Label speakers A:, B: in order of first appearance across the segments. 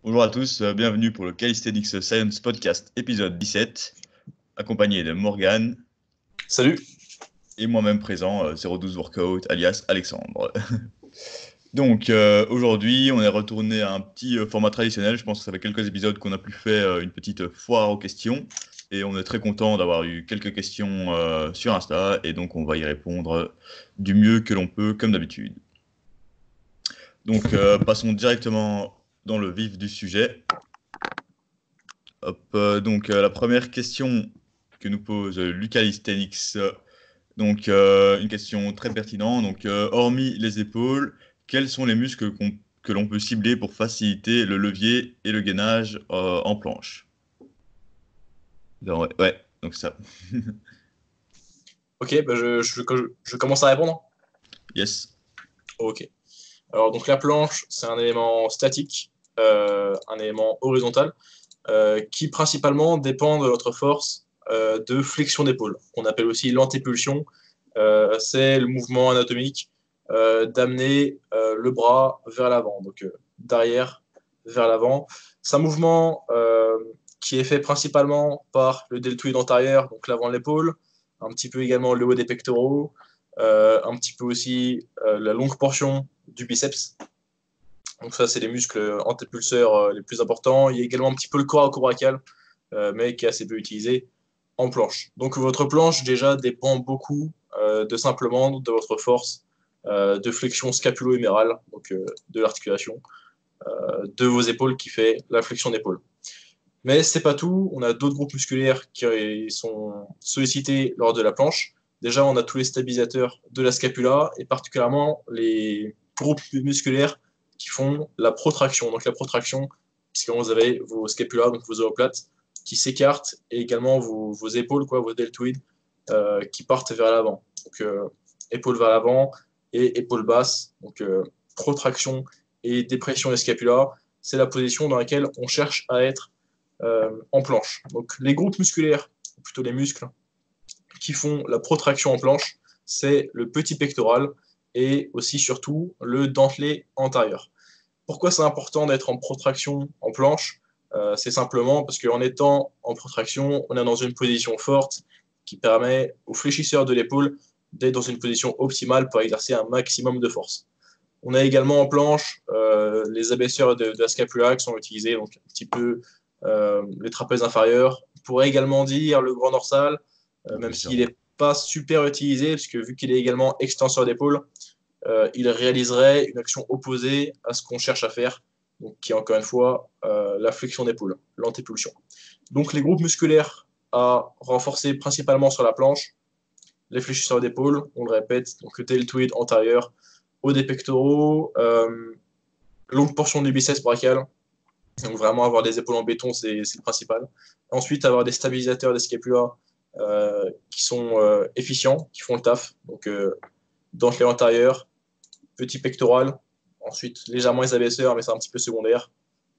A: Bonjour à tous, bienvenue pour le Calisthenics Science Podcast épisode 17, accompagné de Morgane
B: Salut.
A: et moi-même présent, 012 Workout, alias Alexandre. Donc aujourd'hui, on est retourné à un petit format traditionnel. Je pense que ça fait quelques épisodes qu'on a plus fait une petite foire aux questions. Et on est très content d'avoir eu quelques questions sur Insta. Et donc on va y répondre du mieux que l'on peut, comme d'habitude. Donc passons directement dans le vif du sujet. Hop, la première question que nous pose Lucas Listenix, une question très pertinente. Donc, hormis les épaules, quels sont les muscles que l'on peut cibler pour faciliter le levier et le gainage en planche? Ouais, donc ça.
B: Ok, je commence à répondre.
A: Yes.
B: Ok. Alors, donc la planche, c'est un élément statique, un élément horizontal, qui principalement dépend de notre force de flexion d'épaule, qu'on appelle aussi l'antépulsion. C'est le mouvement anatomique d'amener le bras vers l'avant, donc d'arrière vers l'avant. C'est un mouvement qui est fait principalement par le deltoïde antérieur, donc l'avant de l'épaule, un petit peu également le haut des pectoraux, un petit peu aussi la longue portion du biceps. Donc ça, c'est les muscles antépulseurs les plus importants. Il y a également un petit peu le corps coracal, mais qui est assez peu utilisé en planche. Donc votre planche, déjà, dépend beaucoup de simplement de votre force de flexion scapulo-humérale, donc de l'articulation de vos épaules qui fait la flexion d'épaule. Mais c'est pas tout, on a d'autres groupes musculaires qui sont sollicités lors de la planche. Déjà, on a tous les stabilisateurs de la scapula et particulièrement les groupes musculaires qui font la protraction. Donc la protraction, puisque vous avez vos scapulas, donc vos omoplates, qui s'écartent et également vos épaules, quoi, vos deltoïdes, qui partent vers l'avant. Donc épaules vers l'avant et épaules basses. Donc protraction et dépression des scapulas, c'est la position dans laquelle on cherche à être en planche. Donc les groupes musculaires, ou plutôt les muscles, qui font la protraction en planche, c'est le petit pectoral et aussi surtout le dentelé antérieur. Pourquoi c'est important d'être en protraction en planche? C'est simplement parce qu'en étant en protraction, on est dans une position forte qui permet au fléchisseur de l'épaule d'être dans une position optimale pour exercer un maximum de force. On a également en planche les abaisseurs de la scapula qui sont utilisés, donc un petit peu les trapèzes inférieurs. On pourrait également dire le grand dorsal, même
A: Oui,
B: s'il
A: sûrement.
B: n'est pas super utilisé, puisque vu qu'il est également extenseur d'épaule, il réaliserait une action opposée à ce qu'on cherche à faire, donc qui est encore une fois la flexion d'épaule, l'antépulsion. Donc les groupes musculaires à renforcer principalement sur la planche, les fléchisseurs d'épaule, on le répète, donc le deltoïde antérieur, haut des pectoraux, longue portion du biceps brachial. Donc vraiment avoir des épaules en béton, c'est le principal. Ensuite, avoir des stabilisateurs des scapulas qui sont efficients, qui font le taf. Donc dentelé antérieur, petit pectoral. Ensuite, légèrement les abaisseurs, mais c'est un petit peu secondaire.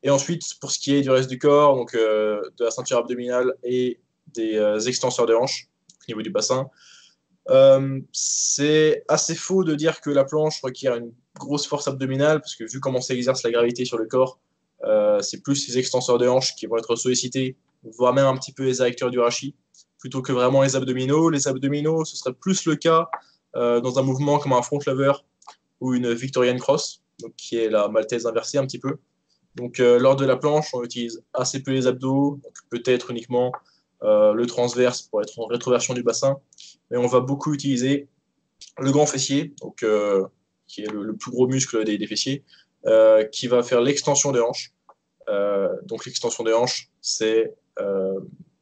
B: Et ensuite, pour ce qui est du reste du corps, donc de la ceinture abdominale et des extenseurs de hanches au niveau du bassin, c'est assez faux de dire que la planche requiert une grosse force abdominale, parce que vu comment ça exerce la gravité sur le corps, c'est plus les extenseurs de hanches qui vont être sollicités, voire même un petit peu les adducteurs du rachis, plutôt que vraiment les abdominaux. Les abdominaux, ce serait plus le cas dans un mouvement comme un front lever ou une Victorian cross, donc qui est la maltaise inversée un petit peu. Donc lors de la planche, on utilise assez peu les abdos, peut-être uniquement le transverse pour être en rétroversion du bassin, mais on va beaucoup utiliser le grand fessier, donc, qui est le plus gros muscle des fessiers, qui va faire l'extension des hanches. Donc l'extension des hanches, c'est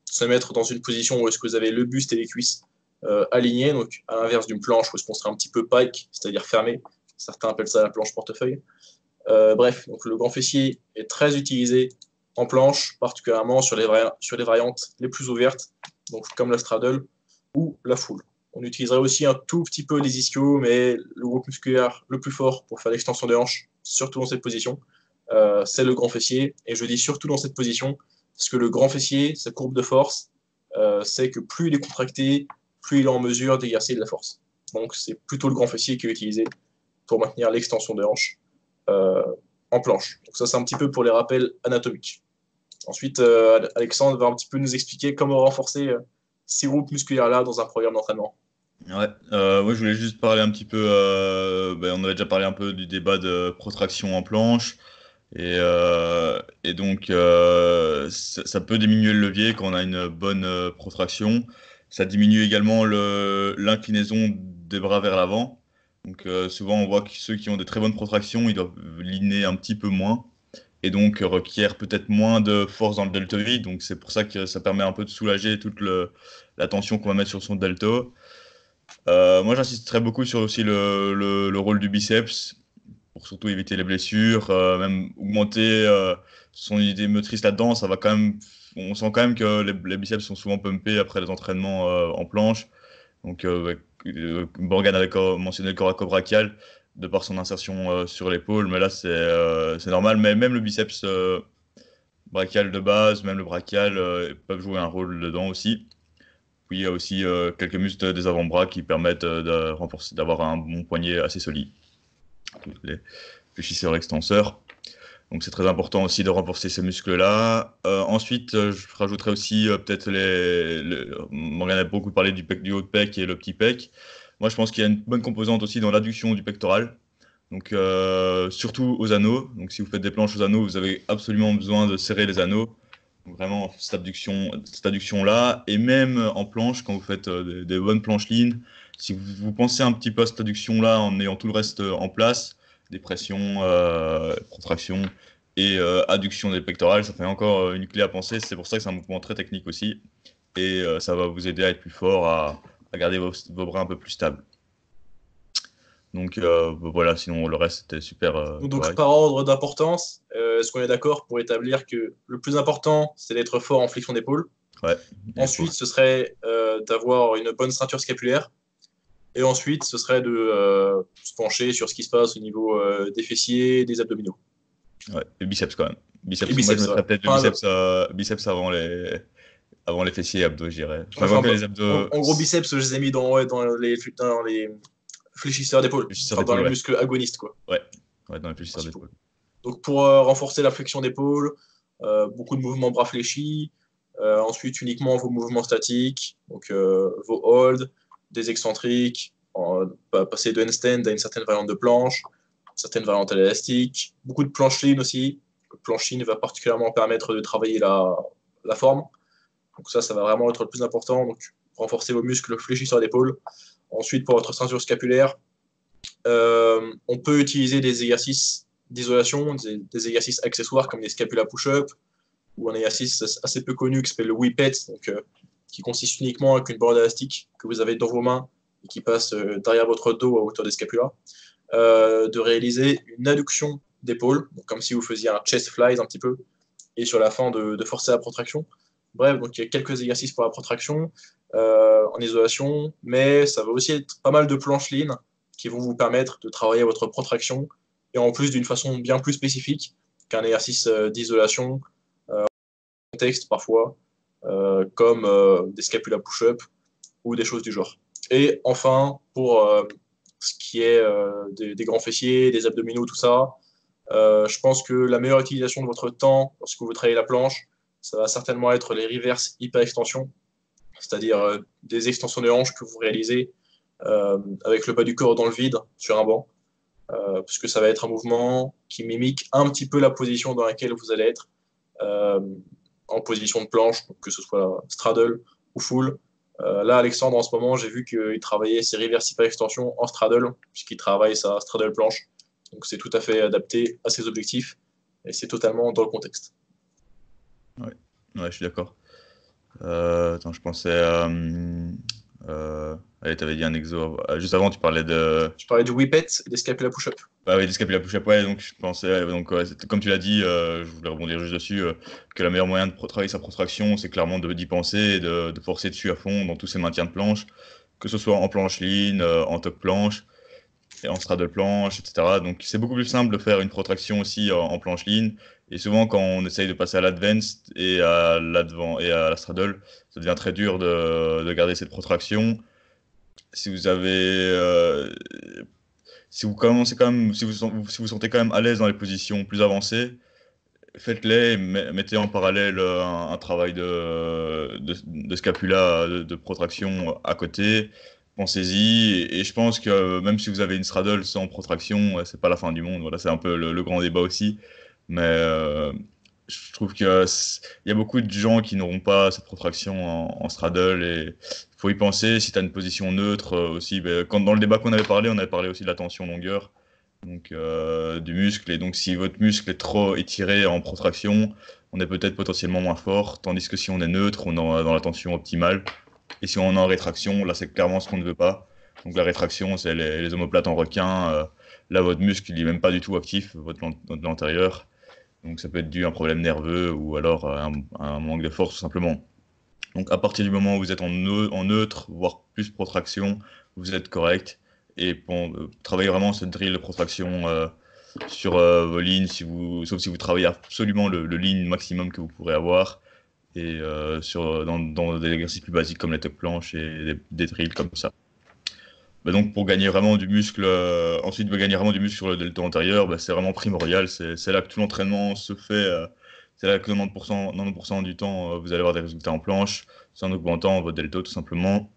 B: se mettre dans une position où est-ce que vous avez le buste et les cuisses alignés, donc à l'inverse d'une planche où est-ce qu'on serait un petit peu pike, c'est-à-dire fermé. Certains appellent ça la planche portefeuille. Bref, donc le grand fessier est très utilisé en planche, particulièrement sur les variantes les plus ouvertes, donc comme la straddle ou la full. On utiliserait aussi un tout petit peu les ischios, mais le groupe musculaire le plus fort pour faire l'extension des hanches, surtout dans cette position, c'est le grand fessier. Et je dis surtout dans cette position, parce que le grand fessier, sa courbe de force, c'est que plus il est contracté, plus il est en mesure d'exercer de la force. Donc c'est plutôt le grand fessier qui est utilisé pour maintenir l'extension des hanches. Euh, en planche. Donc ça, c'est un petit peu pour les rappels anatomiques. Ensuite, Alexandre va un petit peu nous expliquer comment renforcer ces groupes musculaires-là dans un programme d'entraînement.
A: Ouais, moi je voulais juste parler un petit peu, on avait déjà parlé un peu du débat de protraction en planche, et donc ça peut diminuer le levier quand on a une bonne protraction. Ça diminue également l'inclinaison des bras vers l'avant. Donc souvent on voit que ceux qui ont de très bonnes protractions, ils doivent liner un petit peu moins, et donc requièrent peut-être moins de force dans le deltoïde. Donc c'est pour ça que ça permet un peu de soulager toute la tension qu'on va mettre sur son delto. Moi, j'insisterais beaucoup sur aussi le rôle du biceps pour surtout éviter les blessures, même augmenter son idée motrice là-dedans. Ça va quand même, on sent quand même que les biceps sont souvent pumpés après les entraînements en planche. Donc, Morgan avait mentionné le coracobrachial de par son insertion sur l'épaule, mais là c'est normal. Mais même le biceps brachial de base, même le brachial peuvent jouer un rôle dedans aussi. Puis il y a aussi quelques muscles des avant-bras qui permettent de renforcer, d'avoir un bon poignet assez solide. Les fléchisseurs extenseurs. Donc c'est très important aussi de renforcer ces muscles-là. Ensuite, je rajouterais aussi peut-être Morgan a beaucoup parlé du haut de pec et le petit pec. Moi, je pense qu'il y a une bonne composante aussi dans l'adduction du pectoral. Donc surtout aux anneaux. Donc si vous faites des planches aux anneaux, vous avez absolument besoin de serrer les anneaux. Donc, vraiment cette adduction-là, et même en planche, quand vous faites des bonnes planches lean, si vous pensez un petit peu à cette adduction-là en ayant tout le reste en place, des pressions, protractions et adduction des pectorales, ça fait encore une clé à penser. C'est pour ça que c'est un mouvement très technique aussi, et ça va vous aider à être plus fort, à garder vos bras un peu plus stables. Donc voilà, sinon le reste c'était super
B: Donc
A: correct.
B: par ordre d'importance, est-ce qu'on est d'accord pour établir que le plus important, c'est d'être fort en flexion d'épaule?
A: Ouais.
B: Ensuite, ce serait d'avoir une bonne ceinture scapulaire. Et ensuite, ce serait de se pencher sur ce qui se passe au niveau des fessiers, des abdominaux.
A: Ouais, et biceps quand même.
B: Et
A: Moi je
B: biceps, ouais.
A: mettrais peut-être le
B: Enfin,
A: biceps avant les fessiers et abdos, je dirais. Enfin,
B: enfin,
A: que les abdos,
B: en gros, biceps, je les ai mis dans les fléchisseurs d'épaule,
A: fléchisseurs
B: enfin dans
A: d'épaule,
B: les
A: ouais.
B: muscles agonistes, quoi.
A: Ouais, ouais, dans les fléchisseurs
B: Principaux.
A: d'épaule.
B: Donc pour renforcer la flexion d'épaule, beaucoup de mouvements bras fléchis, ensuite uniquement vos mouvements statiques, donc vos holds, des excentriques, passer de handstand à une certaine variante de planche, certaines variantes à l'élastique, beaucoup de planche lean aussi. Le planche lean va particulièrement permettre de travailler la forme. Donc ça va vraiment être le plus important. Donc renforcer vos muscles fléchisseurs d'épaule. Ensuite, pour votre ceinture scapulaire, on peut utiliser des exercices d'isolation, des exercices accessoires comme des scapula push-up, ou un exercice assez peu connu qui s'appelle le whippet, donc, qui consiste uniquement avec une bande élastique que vous avez dans vos mains et qui passe derrière votre dos à hauteur des scapulas, de réaliser une adduction d'épaule, comme si vous faisiez un chest flies un petit peu, et sur la fin de forcer la protraction. Bref, donc il y a quelques exercices pour la protraction en isolation, mais ça va aussi être pas mal de planches lean qui vont vous permettre de travailler votre protraction, et en plus d'une façon bien plus spécifique qu'un exercice d'isolation, contexte parfois, comme des scapula push-up ou des choses du genre. Et enfin, pour ce qui est des grands fessiers, des abdominaux, tout ça, je pense que la meilleure utilisation de votre temps lorsque vous travaillez la planche, ça va certainement être les reverse hyperextensions, c'est-à-dire des extensions de hanches que vous réalisez avec le bas du corps dans le vide sur un banc, puisque ça va être un mouvement qui mimique un petit peu la position dans laquelle vous allez être euh, en position de planche, donc que ce soit straddle ou full. Là, Alexandre, en ce moment, j'ai vu qu'il travaillait ses reverse hyperextensions en straddle, puisqu'il travaille sa straddle planche. Donc c'est tout à fait adapté à ses objectifs et c'est totalement dans le contexte.
A: Ouais, ouais, je suis d'accord. Attends, je pensais. Allez, t'avais dit un exo. Juste avant, tu parlais de.
B: Je parlais du whippet et des scapula push-up.
A: Bah oui, des scapula push-up, ouais, donc je pensais. Donc, ouais, comme tu l'as dit, je voulais rebondir juste dessus, que le meilleur moyen de travailler sa protraction, c'est clairement d'y penser et de forcer dessus à fond dans tous ces maintiens de planche, que ce soit en planche lean, en top planche, et en straddle planche, etc. Donc c'est beaucoup plus simple de faire une protraction aussi en planche lean. Et souvent, quand on essaye de passer à l'advanced et à l'advant et à la straddle, ça devient très dur de garder cette protraction. Si vous avez si vous commencez quand même, si vous sentez quand même à l'aise dans les positions plus avancées, faites-les, mettez en parallèle un travail de scapula, de protraction à côté. Pensez-y, et je pense que même si vous avez une straddle sans protraction, c'est pas la fin du monde. Voilà, c'est un peu le grand débat aussi. Mais je trouve qu'il y a beaucoup de gens qui n'auront pas cette protraction en straddle, et il faut y penser. Si tu as une position neutre aussi, ben, dans le débat qu'on avait parlé, on avait parlé aussi de la tension longueur donc du muscle. Et donc, si votre muscle est trop étiré en protraction, on est peut-être potentiellement moins fort. Tandis que si on est neutre, on est dans la tension optimale. Et si on est en rétraction, là, c'est clairement ce qu'on ne veut pas. Donc, la rétraction, c'est les omoplates en requin. Là, votre muscle, il n'est même pas du tout actif, votre antérieur. Donc, ça peut être dû à un problème nerveux ou alors un manque de force, tout simplement. Donc, à partir du moment où vous êtes en neutre, voire plus protraction, vous êtes correct. Et bon, travaillez vraiment ce drill de protraction sur vos lignes, sauf si vous travaillez absolument le lean maximum que vous pourrez avoir. Et dans des exercices plus basiques comme les tuck planches et des drills comme ça. Bah donc, pour gagner vraiment du muscle, ensuite, gagner vraiment du muscle sur le delta antérieur, bah, c'est vraiment primordial. C'est là que tout l'entraînement se fait. C'est là que 90% du temps, vous allez avoir des résultats en planche, c'est en augmentant votre delta tout simplement.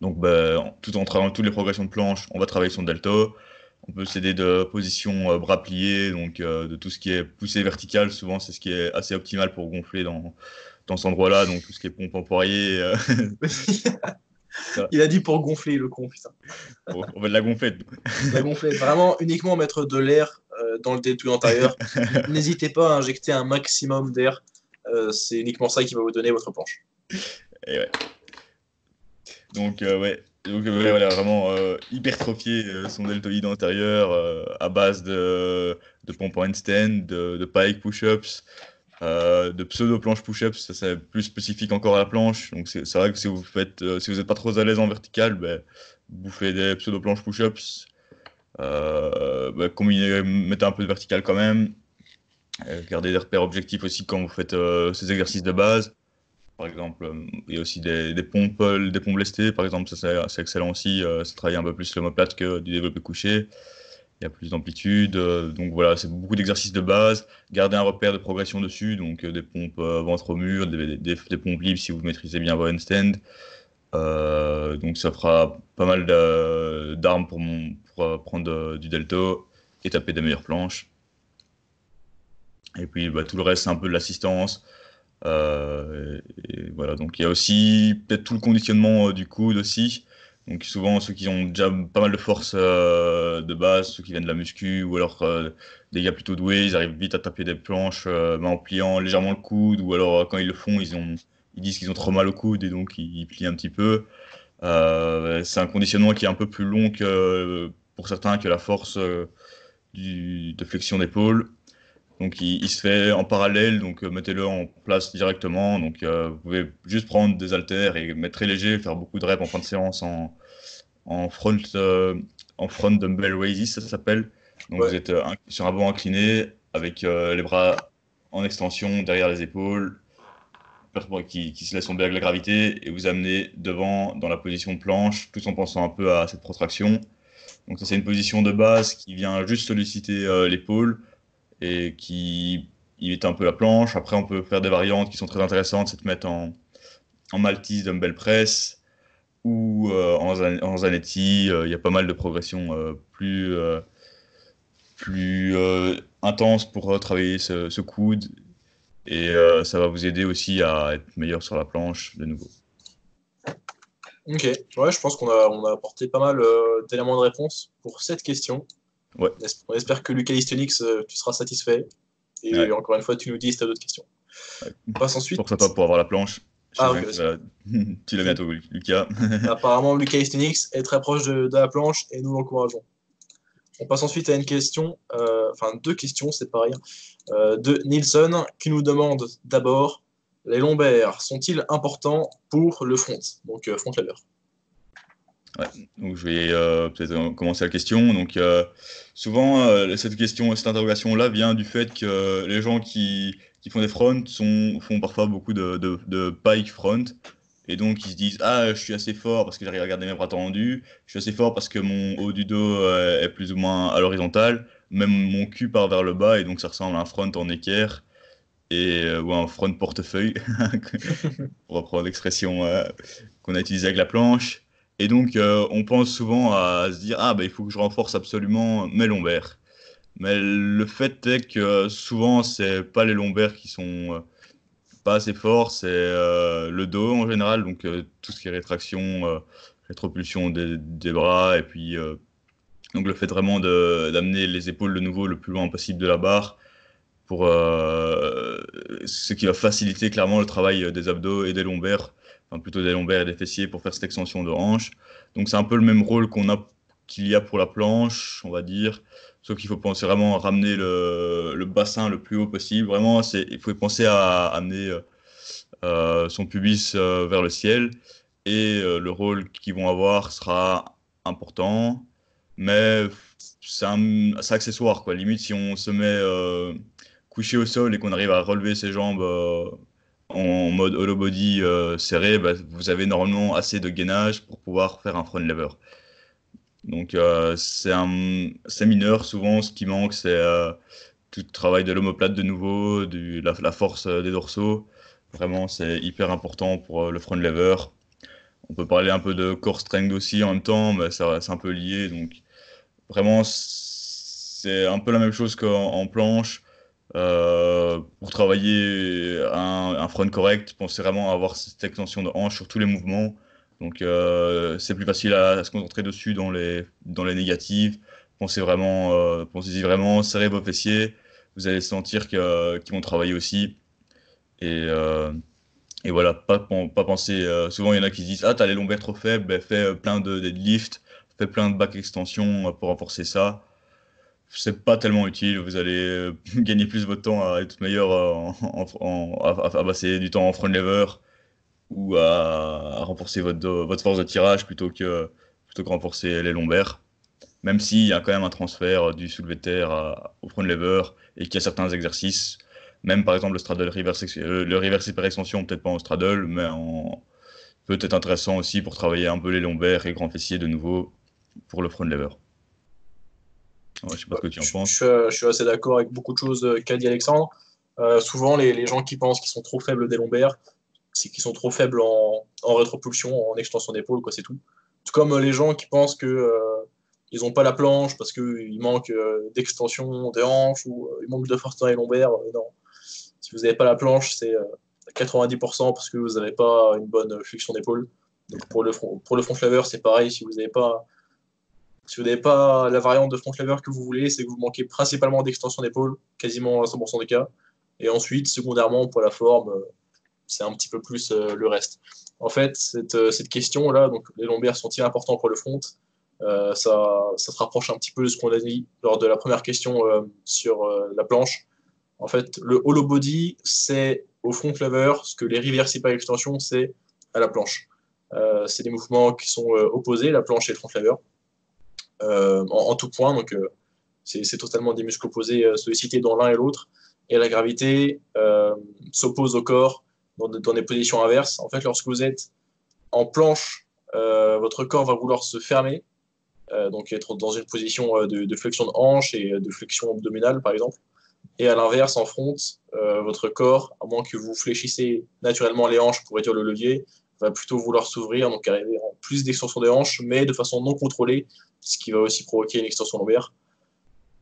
A: Donc, bah, tout en travaillant toutes les progressions de planche, on va travailler son delta. On peut s'aider de position bras pliés, donc de tout ce qui est poussée verticale. Souvent, c'est ce qui est assez optimal pour gonfler dans cet endroit-là. Donc, tout ce qui est pompe en poirier.
B: Il a dit pour gonfler, le con, putain.
A: On va de la gonflette.
B: La gonfler, vraiment uniquement mettre de l'air dans le deltoïde antérieur. N'hésitez pas à injecter un maximum d'air. C'est uniquement ça qui va vous donner votre planche.
A: Et ouais. Donc, ouais. Donc, voilà, vraiment hypertrophier son deltoïde antérieur à base de pompe handstand, de pike push-ups, de pseudo-planche push-ups. Ça, c'est plus spécifique encore à la planche. Donc, c'est vrai que si vous n'êtes pas trop à l'aise en vertical, ben, vous faites des pseudo-planches push-ups. Mettez un peu de vertical quand même. Gardez des repères objectifs aussi quand vous faites ces exercices de base. Par exemple, il y a aussi des pompes lestées, par exemple, ça c'est excellent aussi. Ça travaille un peu plus l'omoplate que du développé couché. Il y a plus d'amplitude. Donc voilà, c'est beaucoup d'exercices de base. Gardez un repère de progression dessus, donc des pompes ventre au mur, des pompes libres si vous maîtrisez bien vos handstands. Donc ça fera pas mal d'armes pour prendre du delta et taper des meilleures planches. Et puis bah, tout le reste, c'est un peu de l'assistance. Et voilà, donc il y a aussi peut-être tout le conditionnement du coude aussi. Donc souvent ceux qui ont déjà pas mal de force de base, ceux qui viennent de la muscu, ou alors des gars plutôt doués, ils arrivent vite à taper des planches mais en pliant légèrement le coude, ou alors quand ils le font, ils disent qu'ils ont trop mal au coude et donc ils plient un petit peu. C'est un conditionnement qui est un peu plus long pour certains que la force de flexion d'épaule. Donc il se fait en parallèle, donc mettez-le en place directement. Donc vous pouvez juste prendre des haltères et mettre très léger, faire beaucoup de reps en fin de séance en front, en front dumbbell raises, ça s'appelle. Donc
B: Ouais.
A: vous êtes sur un banc incliné avec les bras en extension derrière les épaules, qui se laisse tomber avec la gravité, et vous amenez devant dans la position de planche, tout en pensant un peu à cette protraction. Donc ça c'est une position de base qui vient juste solliciter l'épaule et qui imite un peu la planche. Après, on peut faire des variantes qui sont très intéressantes, c'est de mettre en Maltese dumbbell press ou en Zanetti. Il y a pas mal de progressions plus intenses pour travailler ce coude. Et ça va vous aider aussi à être meilleur sur la planche de nouveau.
B: Ok, ouais, je pense on a apporté pas mal d'éléments de réponse pour cette question.
A: Ouais.
B: On espère que Lucas Calisthenics, tu seras satisfait. Et
A: Ouais.
B: encore une fois, tu nous dis si tu as d'autres questions.
A: Ouais.
B: On passe ensuite.
A: Pour ça, pas pour avoir la planche. Je sais
B: Ah,
A: bien
B: ok,
A: que
B: vas-y.
A: tu l'as bientôt, Lucas.
B: Apparemment, Lucas Calisthenics est très proche de la planche et nous l'encourageons. On passe ensuite à une question, enfin deux questions, c'est pareil, de Nilsson qui nous demande d'abord les lombaires sont-ils importants pour le front, donc front lever.
A: Ouais. Donc je vais peut-être commencer la question. Donc souvent cette interrogation-là vient du fait que les gens qui font des fronts font parfois beaucoup de pike front, Et donc, ils se disent, ah, je suis assez fort parce que j'arrive à garder mes bras tendus, je suis assez fort parce que mon haut du dos est plus ou moins à l'horizontale, même mon cul part vers le bas, et donc ça ressemble à un front en équerre, ou un front portefeuille, pour reprendre l'expression qu'on a utilisée avec la planche. Et donc, on pense souvent à se dire, ah, bah, il faut que je renforce absolument mes lombaires. Mais le fait est que souvent, c'est pas les lombaires qui sont pas assez forts, c'est le dos en général, donc tout ce qui est rétraction, rétropulsion des bras, et puis donc le fait vraiment d'amener les épaules de nouveau le plus loin possible de la barre, pour ce qui va faciliter clairement le travail des abdos et des lombaires, enfin plutôt des lombaires et des fessiers pour faire cette extension de hanche. Donc c'est un peu le même rôle qu'il y a pour la planche, on va dire, sauf qu'il faut penser vraiment à ramener le bassin le plus haut possible. Vraiment, il faut penser à amener son pubis vers le ciel, et le rôle qu'ils vont avoir sera important, mais c'est accessoire, quoi. Limite, si on se met couché au sol et qu'on arrive à relever ses jambes en mode hollow body serré, bah, vous avez normalement assez de gainage pour pouvoir faire un front lever. Donc c'est mineur, souvent ce qui manque c'est tout le travail de l'omoplate de nouveau, la force des dorsaux. Vraiment, c'est hyper important pour le front lever. On peut parler un peu de core strength aussi en même temps, mais ça, c'est un peu lié. Donc, vraiment, c'est un peu la même chose qu'en planche. Pour travailler un front correct, pensez vraiment à avoir cette extension de hanche sur tous les mouvements. Donc, c'est plus facile à se concentrer dessus dans les négatives. Pensez-y vraiment, serrez vos fessiers. Vous allez sentir qu'ils vont travailler aussi. Et, euh, et voilà, pas penser. Souvent, il y en a qui se disent, ah, t'as les lombaires trop faibles, ben, fais plein de deadlift, fais plein de back extension pour renforcer ça. C'est pas tellement utile. Vous allez gagner plus votre temps à être meilleur à passer du temps en front lever, ou à renforcer votre force de tirage plutôt que renforcer les lombaires. Même s'il y a quand même un transfert du soulevé de terre au front lever, et qu'il y a certains exercices, même par exemple le straddle reverse, le reverse hyper extension, peut-être pas en straddle, mais peut être intéressant aussi pour travailler un peu les lombaires et grands fessiers de nouveau pour le front lever. Ouais, je sais pas ce que tu en penses.
B: Je suis assez d'accord avec beaucoup de choses qu'a dit Alexandre. Souvent, les gens qui pensent qu'ils sont trop faibles des lombaires, c'est qu'ils sont trop faibles en rétropulsion, en extension d'épaule, quoi, c'est tout. Tout comme les gens qui pensent que ils n'ont pas la planche parce qu'il manque d'extension des hanches ou il manque de force dans les lombaires. Non. Si vous n'avez pas la planche, c'est 90% parce que vous n'avez pas une bonne flexion d'épaule. Donc pour le front lever, c'est pareil. Si vous n'avez pas la variante de front lever que vous voulez, c'est que vous manquez principalement d'extension d'épaule, quasiment à 100% des cas. Et ensuite, secondairement, pour la forme, c'est un petit peu plus le reste. En fait, cette question-là, donc les lombaires sont-ils importants pour le front, ça se rapproche un petit peu de ce qu'on a dit lors de la première question sur la planche. En fait, le hollow body, c'est au front lever ce que les reverse hyper extension, c'est à la planche. C'est des mouvements qui sont opposés, la planche et le front lever, en tout point. Donc, c'est totalement des muscles opposés sollicités dans l'un et l'autre. Et la gravité s'oppose au corps dans des positions inverses. En fait, lorsque vous êtes en planche, votre corps va vouloir se fermer, donc être dans une position de flexion de hanche et de flexion abdominale, par exemple. Et à l'inverse, en front, votre corps, à moins que vous fléchissez naturellement les hanches pour réduire le levier, va plutôt vouloir s'ouvrir, donc arriver en plus d'extension des hanches, mais de façon non contrôlée, ce qui va aussi provoquer une extension lombaire.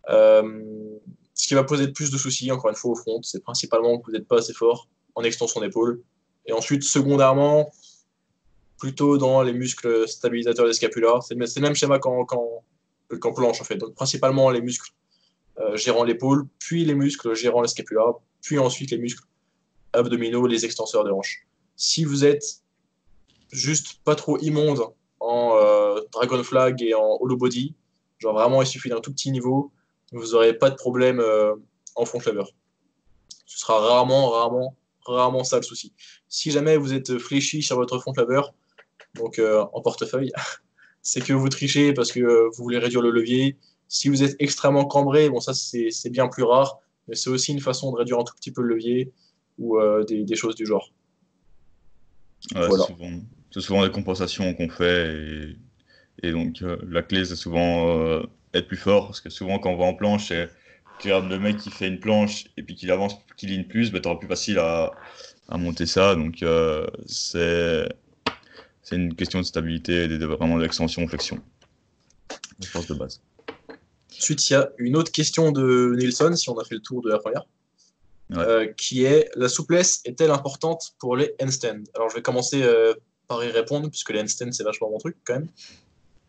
B: Ce qui va poser plus de soucis, encore une fois, au front, c'est principalement que vous n'êtes pas assez fort en extension d'épaule. Et ensuite, secondairement, plutôt dans les muscles stabilisateurs des scapulas. C'est le même schéma qu'en planche, en fait. Donc, principalement les muscles gérant l'épaule, puis les muscles gérant les scapula, puis ensuite les muscles abdominaux, les extenseurs de hanches. Si vous êtes juste pas trop immonde en dragon flag et en hollow body, genre vraiment il suffit d'un tout petit niveau, vous n'aurez pas de problème en front lever. Ce sera rarement ça le souci. Si jamais vous êtes fléchi sur votre front lever, donc en portefeuille, c'est que vous trichez parce que vous voulez réduire le levier. Si vous êtes extrêmement cambré, bon ça c'est bien plus rare, mais c'est aussi une façon de réduire un tout petit peu le levier ou des choses du genre.
A: Ouais,
B: Voilà.
A: c'est souvent des compensations qu'on fait et donc la clé c'est souvent être plus fort parce que souvent quand on va en planche, tu regardes le mec qui fait une planche et puis qu'il avance, qu'il ligne plus, bah, t'auras plus facile à monter ça. Donc c'est une question de stabilité et vraiment d'extension, flexion, de force de base.
B: Ensuite, il y a une autre question de Nilsson, si on a fait le tour de la première,
A: Ouais.
B: qui est la souplesse est-elle importante pour les handstands? Alors, je vais commencer par y répondre, puisque les handstands, c'est vachement mon truc, quand même,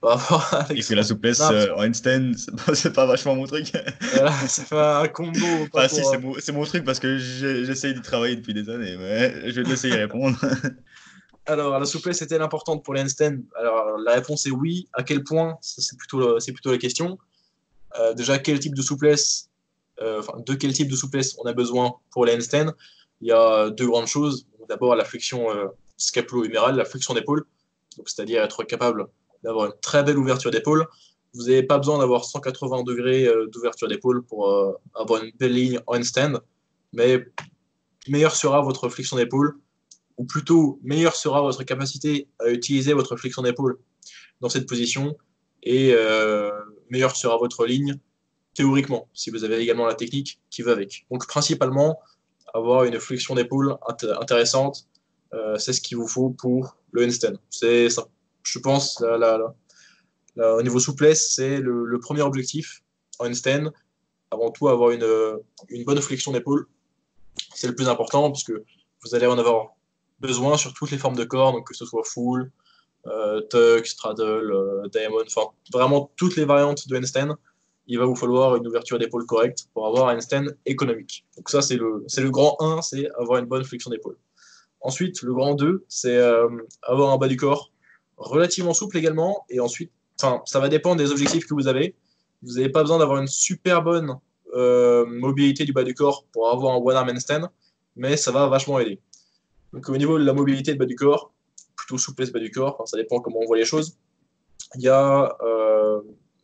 B: par rapport à
A: Et que la
B: Alexandre.
A: souplesse
B: Non,
A: en handstand, c'est pas vachement mon truc.
B: ça fait un combo, pas
A: Enfin, si,
B: pour.
A: c'est mon truc parce que j'essaye d'y travailler depuis des années, mais je vais te laisser y répondre.
B: Alors, la souplesse est-elle importante pour les handstands? Alors, la réponse est oui. À quel point? C'est plutôt la question. Déjà, quel type de souplesse, de quel type de souplesse on a besoin pour les handstands? Il y a deux grandes choses. D'abord, la flexion scapulo-humérale, la flexion d'épaule, donc c'est-à-dire être capable d'avoir une très belle ouverture d'épaule. Vous n'avez pas besoin d'avoir 180 degrés d'ouverture d'épaule pour avoir une belle ligne en handstand, mais meilleure sera votre flexion d'épaule, ou plutôt meilleure sera votre capacité à utiliser votre flexion d'épaule dans cette position, et meilleure sera votre ligne théoriquement, si vous avez également la technique qui va avec. Donc principalement, avoir une flexion d'épaule intéressante, c'est ce qu'il vous faut pour le handstand. C'est ça. Je pense, au niveau souplesse, c'est le premier objectif en handstand. Avant tout, avoir une bonne flexion d'épaule, c'est le plus important, puisque vous allez en avoir besoin sur toutes les formes de corps, donc que ce soit full, tuck, straddle, diamond, enfin vraiment toutes les variantes de handstand. Il va vous falloir une ouverture d'épaule correcte pour avoir un handstand économique. Donc ça, c'est le grand 1, c'est avoir une bonne flexion d'épaule. Ensuite, le grand 2, c'est avoir un bas du corps relativement souple également. Et ensuite, ça va dépendre des objectifs que vous avez. Vous n'avez pas besoin d'avoir une super bonne mobilité du bas du corps pour avoir un one-arm handstand, mais ça va vachement aider. Donc au niveau de la mobilité du bas du corps, plutôt souplesse bas du corps, enfin, ça dépend comment on voit les choses. Il y a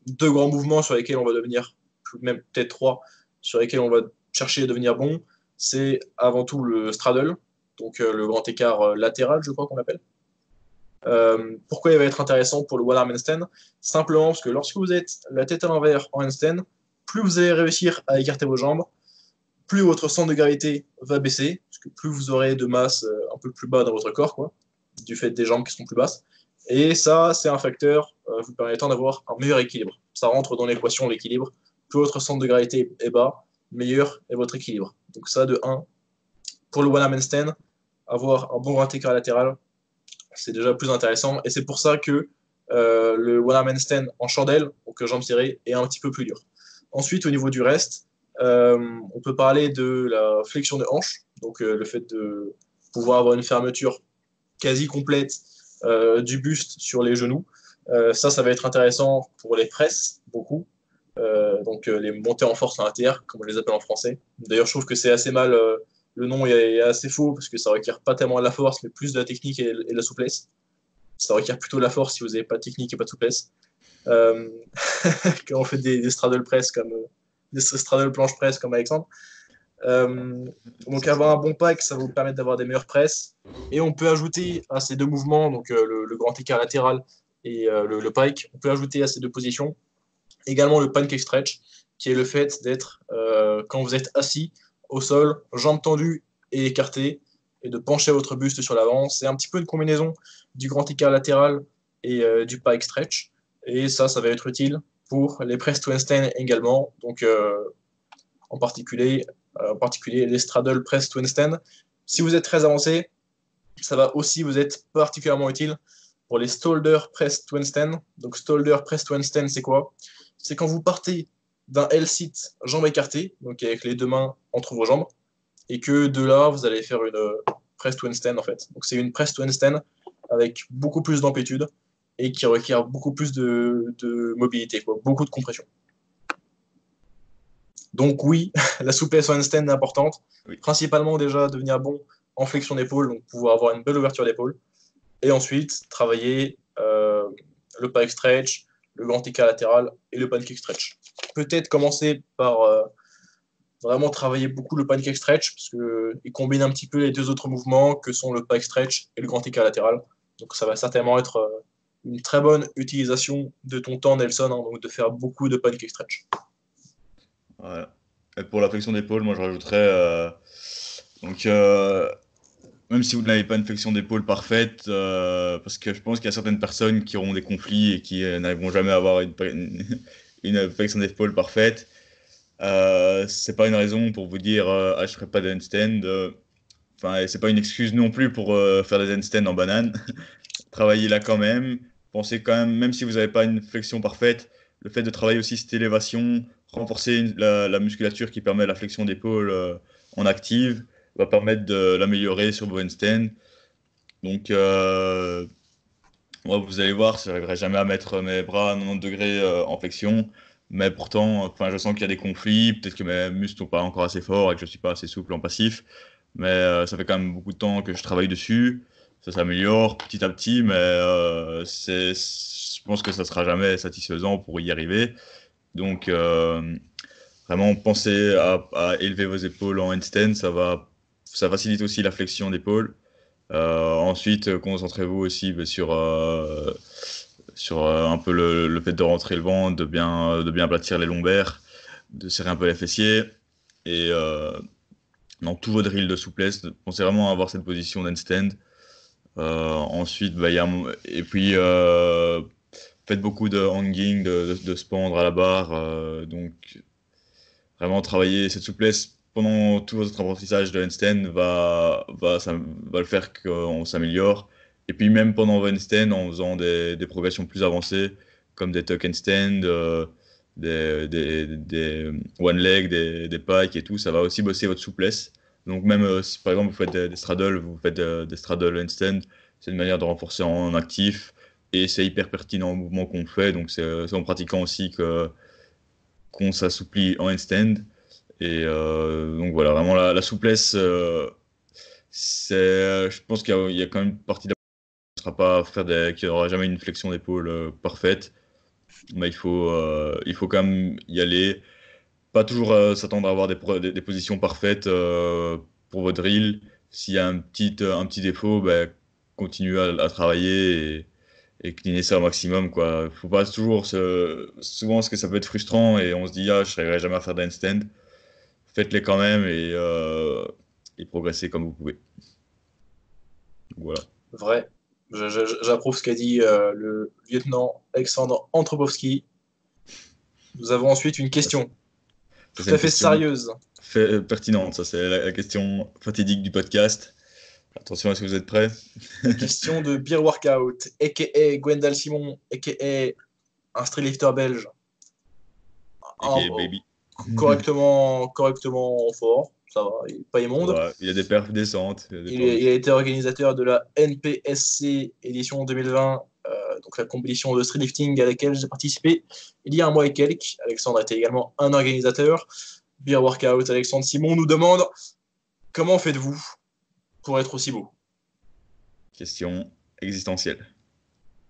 B: deux grands mouvements sur lesquels on va devenir, même peut-être trois, sur lesquels on va chercher à devenir bon. C'est avant tout le straddle, donc le grand écart latéral, je crois qu'on l'appelle. Pourquoi il va être intéressant pour le one arm handstand? Simplement parce que lorsque vous êtes la tête à l'envers en handstand, plus vous allez réussir à écarter vos jambes, plus votre centre de gravité va baisser, parce que plus vous aurez de masse un peu plus bas dans votre corps, quoi, du fait des jambes qui sont plus basses. Et ça, c'est un facteur vous permettant d'avoir un meilleur équilibre. Ça rentre dans l'équation de l'équilibre. Plus votre centre de gravité est bas, meilleur est votre équilibre. Donc ça, de 1, pour le one-arm handstand, avoir un bon grand écart latéral, c'est déjà plus intéressant. Et c'est pour ça que le one-arm handstand en chandelle, donc jambes tirées, est un petit peu plus dur. Ensuite, au niveau du reste, on peut parler de la flexion de hanche, donc le fait de pouvoir avoir une fermeture quasi complète du buste sur les genoux. Ça va être intéressant pour les presses, beaucoup. Donc les montées en force en terre, comme on les appelle en français. D'ailleurs, je trouve que c'est assez mal, le nom est assez faux, parce que ça requiert pas tellement de la force, mais plus de la technique et de la souplesse. Ça requiert plutôt de la force si vous n'avez pas de technique et pas de souplesse. Euh, quand on fait des straddle press comme des straddle planche press comme Alexandre. Donc avoir un bon pack, ça va vous permettre d'avoir des meilleures presses. Et on peut ajouter à ces deux mouvements, donc le grand écart latéral et le pike, on peut ajouter à ces deux positions également le pancake stretch, qui est le fait d'être, quand vous êtes assis au sol, jambes tendues et écartées, et de pencher votre buste sur l'avant. C'est un petit peu une combinaison du grand écart latéral et du pike stretch. Et ça va être utile pour les press to handstand également. Donc, en particulier les straddle press to handstand. Si vous êtes très avancé, ça va aussi vous être particulièrement utile pour les stalder press to handstand. Donc, stalder press to handstand, c'est quoi? C'est quand vous partez d'un L-sit jambes écartées, donc avec les deux mains entre vos jambes, et que de là, vous allez faire une press to handstand en fait. Donc c'est une press to handstand avec beaucoup plus d'amplitude et qui requiert beaucoup plus de mobilité, quoi, beaucoup de compression. Donc oui, la souplesse en handstand est importante,
A: Oui.
B: principalement déjà devenir bon en flexion d'épaule, donc pouvoir avoir une belle ouverture d'épaule, et ensuite travailler le pike stretch, le grand écart latéral et le pancake stretch. Peut-être commencer par vraiment travailler beaucoup le pancake stretch, parce qu'il combine un petit peu les deux autres mouvements que sont le pike stretch et le grand écart latéral. Donc ça va certainement être une très bonne utilisation de ton temps, Nelson, hein, donc de faire beaucoup de pancake stretch.
A: Voilà. Et pour la flexion d'épaule, moi je rajouterais donc même si vous n'avez pas une flexion d'épaule parfaite, parce que je pense qu'il y a certaines personnes qui auront des conflits et qui n'arriveront jamais à avoir une flexion d'épaule parfaite. C'est pas une raison pour vous dire ah je ferai pas de handstand. Enfin, c'est pas une excuse non plus pour faire des handstands en banane. Travaillez là quand même. Pensez quand même si vous n'avez pas une flexion parfaite, le fait de travailler aussi cette élévation, renforcer la musculature qui permet la flexion d'épaule en active, va permettre de l'améliorer sur vos handstands. Donc, moi, vous allez voir, je n'arriverai jamais à mettre mes bras à 90 degrés en flexion. Mais pourtant, enfin, je sens qu'il y a des conflits. Peut-être que mes muscles sont pas encore assez forts et que je suis pas assez souple en passif. Mais ça fait quand même beaucoup de temps que je travaille dessus. Ça s'améliore petit à petit, mais je pense que ça sera jamais satisfaisant pour y arriver. Donc, vraiment, pensez à élever vos épaules en handstand. Ça facilite aussi la flexion d'épaule. Ensuite, concentrez-vous aussi sur un peu le fait de rentrer le ventre, de bien aplatir les lombaires, de serrer un peu les fessiers. Et dans tous vos drills de souplesse, pensez vraiment à avoir cette position d'handstand. Ensuite, et puis faites beaucoup de hanging, de se pendre à la barre. Donc, vraiment travailler cette souplesse pendant tout votre apprentissage de handstand va le faire qu'on s'améliore. Et puis même pendant vos handstand, en faisant des progressions plus avancées, comme des tuck handstand, des one leg, des pikes et tout, ça va aussi bosser votre souplesse. Donc même si par exemple vous faites des straddles, vous faites des straddle handstand, c'est une manière de renforcer en actif. Et c'est hyper pertinent au mouvement qu'on fait, donc c'est en pratiquant aussi qu'on s'assouplit en handstand. Et donc voilà, vraiment la souplesse, je pense qu'il y a quand même une partie de qui ne sera pas qu'il n'y aura jamais une flexion d'épaule parfaite, mais il faut quand même y aller. Pas toujours s'attendre à avoir des positions parfaites pour votre drill. S'il y a un petit défaut, ben, continuez à travailler et cleaner ça au maximum, quoi. Faut pas toujours souvent, parce que ça peut être frustrant et on se dit, ah, je n'arriverai jamais à faire de handstand. Faites-les quand même et progressez comme vous pouvez. Voilà.
B: Vrai. J'approuve ce qu'a dit le lieutenant Alexandre Antropowski. Nous avons ensuite une question
A: Ça,
B: tout
A: c'est
B: à
A: une
B: fait
A: question
B: sérieuse.
A: pertinente. Ça, c'est la question fatidique du podcast. Attention, est-ce que vous êtes prêts?
B: Une question de Beer Workout, a.k.a. Gwendal Simon, a.k.a. un streetlifter belge.
A: A.K.A. Baby.
B: Correctement fort. Ça va, il n'est pas immonde.
A: Ouais, il y a des perfs décentes. Il y a des
B: Il a été organisateur de la NPSC édition 2020, donc la compétition de streetlifting à laquelle j'ai participé il y a un mois et quelques. Alexandre était également un organisateur. Beer Workout, Alexandre Simon nous demande comment faites-vous pour être aussi beau?
A: Question existentielle.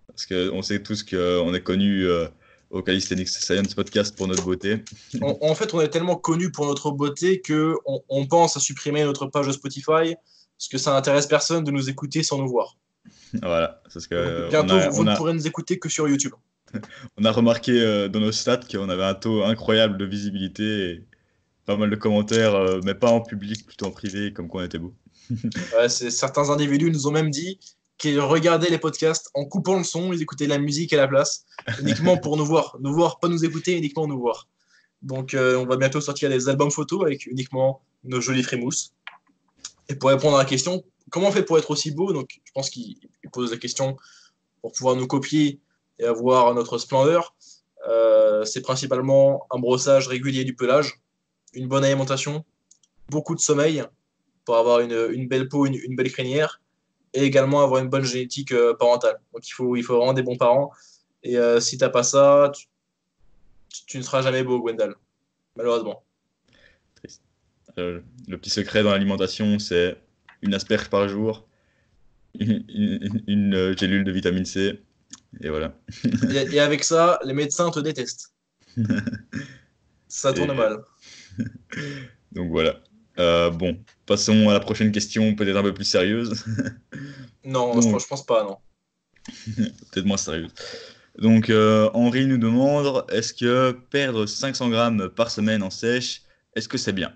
A: Parce qu'on sait tous qu'on est connu au Calisthenics Science Podcast pour notre beauté.
B: En fait, on est tellement connu pour notre beauté qu'on pense à supprimer notre page de Spotify parce que ça n'intéresse personne de nous écouter sans nous voir.
A: Voilà. Parce que
B: Bientôt, vous ne pourrez nous écouter que sur YouTube.
A: on a remarqué dans nos stats qu'on avait un taux incroyable de visibilité et pas mal de commentaires, mais pas en public, plutôt en privé, comme quoi on était beau.
B: Ouais, certains individus nous ont même dit qu'ils regardaient les podcasts en coupant le son, ils écoutaient la musique à la place, uniquement pour nous voir, pas nous écouter, uniquement nous voir. Donc on va bientôt sortir des albums photos avec uniquement nos jolis frémousses. Et pour répondre à la question, comment on fait pour être aussi beau? Donc je pense qu'il pose la question pour pouvoir nous copier et avoir notre splendeur. C'est principalement un brossage régulier du pelage, une bonne alimentation, beaucoup de sommeil pour avoir une belle peau, une belle crinière, et également avoir une bonne génétique parentale. Donc il faut vraiment des bons parents. Et si tu n'as pas ça, tu ne seras jamais beau, Gwendal, malheureusement.
A: Triste. Le petit secret dans l'alimentation, c'est une asperge par jour, une gélule de vitamine C, et voilà.
B: Et avec ça, les médecins te détestent. Ça tourne
A: Et
B: mal.
A: Donc voilà. Bon, passons à la prochaine question, peut-être un peu plus sérieuse.
B: Non,
A: Donc,
B: je pense pas, non.
A: peut-être moins sérieuse. Donc, Henri nous demande, est-ce que perdre 500 grammes par semaine en sèche, est-ce que c'est bien?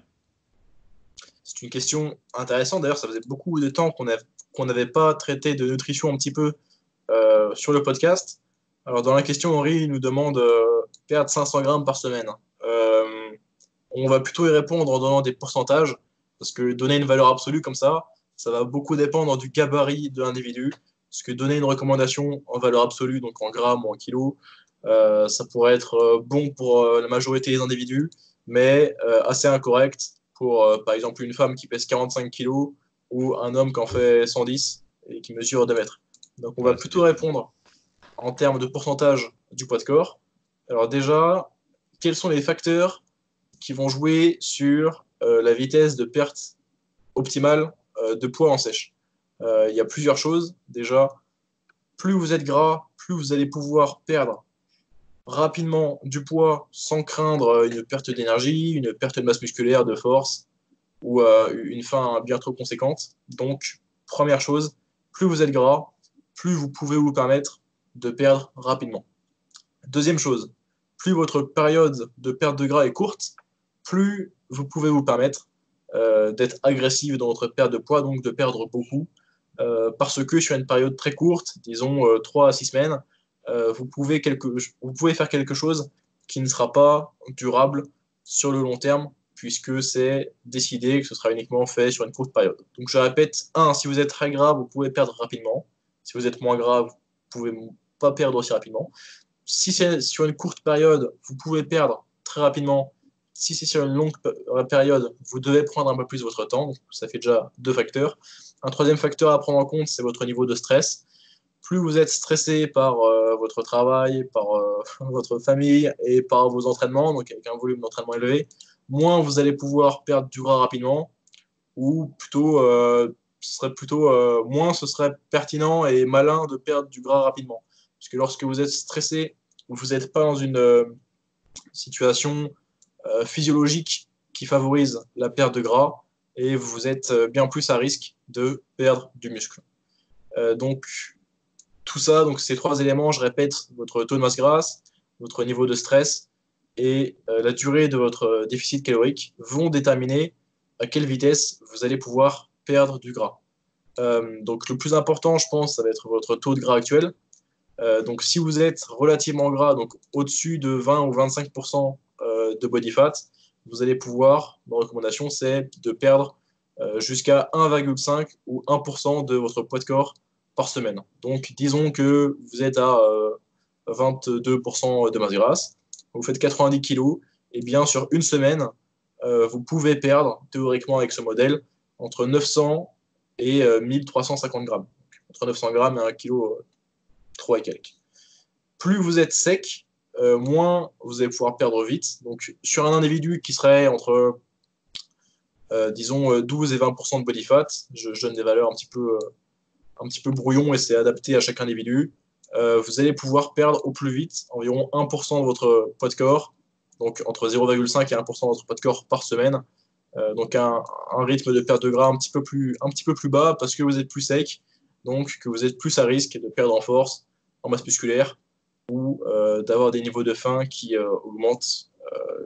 B: C'est une question intéressante. D'ailleurs, ça faisait beaucoup de temps qu'on n'avait pas traité de nutrition un petit peu sur le podcast. Alors, dans la question, Henri nous demande perdre 500 grammes par semaine. Euh, on va plutôt y répondre en donnant des pourcentages, parce que donner une valeur absolue comme ça va beaucoup dépendre du gabarit de l'individu. Parce que donner une recommandation en valeur absolue, donc en grammes ou en kilos, ça pourrait être bon pour la majorité des individus, mais assez incorrect pour, par exemple, une femme qui pèse 45 kilos ou un homme qui en fait 110 et qui mesure 2 mètres. Donc on va
A: Ouais, c'est
B: plutôt
A: difficile.
B: répondre en termes de pourcentage du poids de corps. Alors déjà, quels sont les facteurs qui vont jouer sur la vitesse de perte optimale de poids en sèche? Il y a plusieurs choses. Déjà, plus vous êtes gras, plus vous allez pouvoir perdre rapidement du poids sans craindre une perte d'énergie, une perte de masse musculaire, de force ou une faim bien trop conséquente. Donc, première chose, plus vous êtes gras, plus vous pouvez vous permettre de perdre rapidement. Deuxième chose, plus votre période de perte de gras est courte, plus vous pouvez vous permettre d'être agressif dans votre perte de poids, donc de perdre beaucoup, parce que sur une période très courte, disons 3 à 6 semaines, vous pouvez faire quelque chose qui ne sera pas durable sur le long terme, puisque c'est décidé que ce sera uniquement fait sur une courte période. Donc je répète, 1, si vous êtes très gras, vous pouvez perdre rapidement. Si vous êtes moins gras, vous pouvez pas perdre aussi rapidement. Si c'est sur une courte période, vous pouvez perdre très rapidement. Si c'est sur une longue période, vous devez prendre un peu plus votre temps. Donc, ça fait déjà 2 facteurs. Un troisième facteur à prendre en compte, c'est votre niveau de stress. Plus vous êtes stressé par votre travail, par votre famille et par vos entraînements, donc avec un volume d'entraînement élevé, moins vous allez pouvoir perdre du gras rapidement, ou plutôt, moins ce serait pertinent et malin de perdre du gras rapidement. Parce que lorsque vous êtes stressé, vous n'êtes pas dans une situation physiologique qui favorise la perte de gras et vous êtes bien plus à risque de perdre du muscle. Donc, tout ça, donc ces 3 éléments, je répète, votre taux de masse grasse, votre niveau de stress et la durée de votre déficit calorique vont déterminer à quelle vitesse vous allez pouvoir perdre du gras. Donc le plus important, je pense, ça va être votre taux de gras actuel. Donc si vous êtes relativement gras, donc au-dessus de 20 ou 25% de body fat, vous allez pouvoir, ma recommandation, c'est de perdre jusqu'à 1,5 ou 1% de votre poids de corps par semaine. Donc disons que vous êtes à 22% de masse grasse, vous faites 90 kg, et bien sur une semaine, vous pouvez perdre, théoriquement avec ce modèle, entre 900 et 1350 grammes. Entre 900 grammes et 1 kg 3 et quelques. Plus vous êtes sec, moins vous allez pouvoir perdre vite. Donc sur un individu qui serait entre disons 12 et 20% de body fat, je donne des valeurs un petit peu brouillon et c'est adapté à chaque individu, vous allez pouvoir perdre au plus vite environ 1% de votre poids de corps, donc entre 0,5 et 1% de votre poids de corps par semaine. Donc un rythme de perte de gras un petit peu plus bas parce que vous êtes plus sec, donc que vous êtes plus à risque de perdre en force, en masse musculaire ou d'avoir des niveaux de faim qui augmentent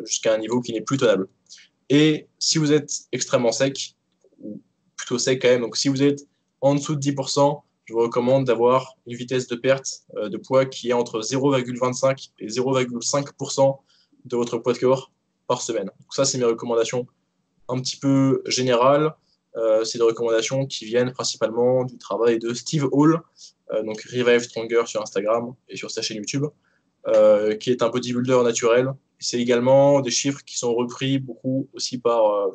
B: jusqu'à un niveau qui n'est plus tenable. Et si vous êtes extrêmement sec, ou plutôt sec quand même, donc si vous êtes en dessous de 10%, je vous recommande d'avoir une vitesse de perte de poids qui est entre 0,25 et 0,5% de votre poids de corps par semaine. Donc ça, c'est mes recommandations un petit peu générales. C'est des recommandations qui viennent principalement du travail de Steve Hall, donc Revive Stronger sur Instagram et sur sa chaîne YouTube, qui est un bodybuilder naturel. C'est également des chiffres qui sont repris beaucoup aussi par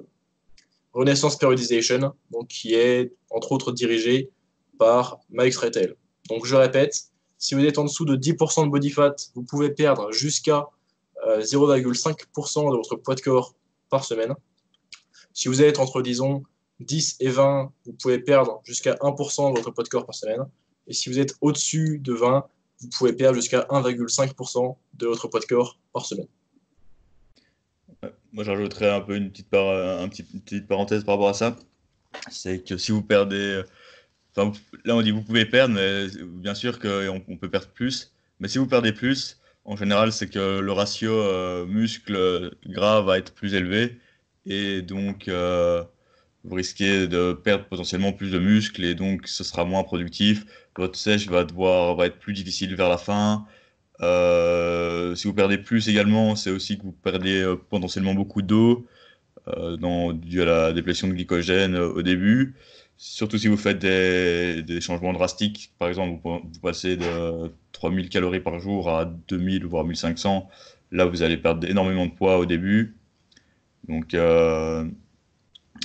B: Renaissance Periodization, donc qui est entre autres dirigé par Mike Retail. Donc je répète, si vous êtes en dessous de 10% de body fat, vous pouvez perdre jusqu'à 0,5% de votre poids de corps par semaine. Si vous êtes entre, disons, 10 et 20, vous pouvez perdre jusqu'à 1% de votre poids de corps par semaine. Et si vous êtes au-dessus de 20, vous pouvez perdre jusqu'à 1,5% de votre poids de corps par semaine.
A: moi, j'ajouterais un peu une petite parenthèse par rapport à ça. C'est que si vous perdez, enfin, là on dit vous pouvez perdre, mais bien sûr qu'on peut perdre plus. Mais si vous perdez plus, en général, c'est que le ratio muscle-gras va être plus élevé. Et donc, vous risquez de perdre potentiellement plus de muscles et donc ce sera moins productif. Votre sèche va être plus difficile vers la fin. Si vous perdez plus également, c'est aussi que vous perdez potentiellement beaucoup d'eau dû à la déplétion de glycogène au début. Surtout si vous faites des changements drastiques. Par exemple, vous passez de 3000 calories par jour à 2000 voire 1500. Là, vous allez perdre énormément de poids au début. Donc,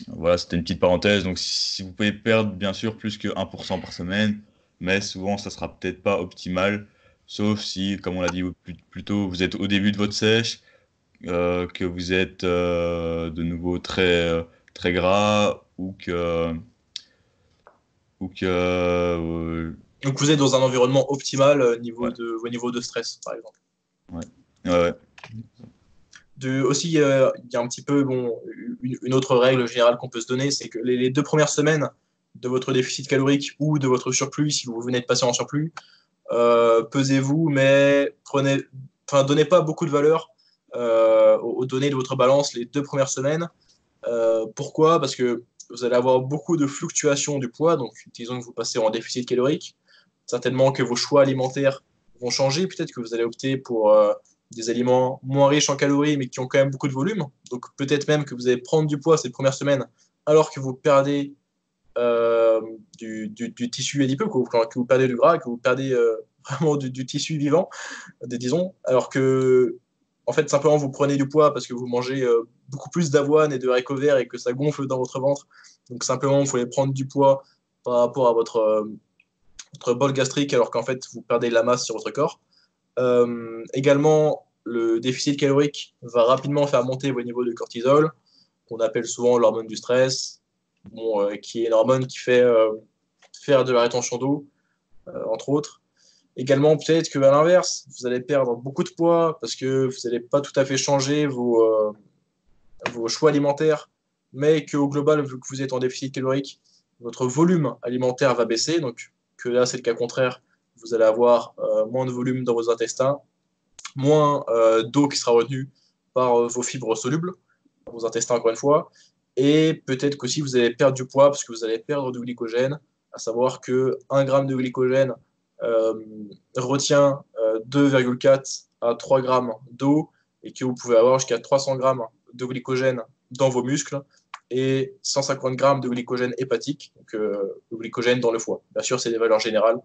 A: voilà, c'était une petite parenthèse. Donc, si vous pouvez perdre, bien sûr, plus que 1% par semaine, mais souvent, ça sera peut-être pas optimal, sauf si, comme on l'a dit plus tôt, vous êtes au début de votre sèche, que vous êtes de nouveau très gras ou que
B: Donc vous êtes dans un environnement optimal
A: ouais,
B: au niveau de stress, par exemple.
A: ouais, ouais,
B: Aussi, il y a un petit peu une autre règle générale qu'on peut se donner, c'est que les 2 premières semaines de votre déficit calorique ou de votre surplus, si vous venez de passer en surplus, pesez-vous, mais donnez pas beaucoup de valeur aux données de votre balance les 2 premières semaines. Pourquoi? Parce que vous allez avoir beaucoup de fluctuations du poids, donc disons que vous passez en déficit calorique, certainement que vos choix alimentaires vont changer, peut-être que vous allez opter pour des aliments moins riches en calories, mais qui ont quand même beaucoup de volume, donc peut-être même que vous allez prendre du poids ces premières semaines, alors que vous perdez euh, du tissu adipeux, que vous perdez du gras, que vous perdez vraiment du tissu vivant, disons, alors que en fait simplement vous prenez du poids parce que vous mangez beaucoup plus d'avoine et de haricots verts et que ça gonfle dans votre ventre. Donc simplement vous pouvez prendre du poids par rapport à votre bol gastrique alors qu'en fait vous perdez de la masse sur votre corps. Également, le déficit calorique va rapidement faire monter vos niveaux de cortisol, qu'on appelle souvent l'hormone du stress, qui est une hormone qui fait faire de la rétention d'eau, entre autres. Également, peut-être qu'à l'inverse, vous allez perdre beaucoup de poids parce que vous n'allez pas tout à fait changer vos choix alimentaires, mais qu'au global, vu que vous êtes en déficit calorique, votre volume alimentaire va baisser. Donc, que là, c'est le cas contraire. Vous allez avoir moins de volume dans vos intestins, moins d'eau qui sera retenue par vos fibres solubles, vos intestins encore une fois. Et peut-être qu'aussi vous allez perdre du poids parce que vous allez perdre du glycogène, à savoir que 1 gramme de glycogène euh, retient 2,4 à 3 grammes d'eau et que vous pouvez avoir jusqu'à 300 grammes de glycogène dans vos muscles et 150 grammes de glycogène hépatique, donc le glycogène dans le foie. Bien sûr, c'est des valeurs générales,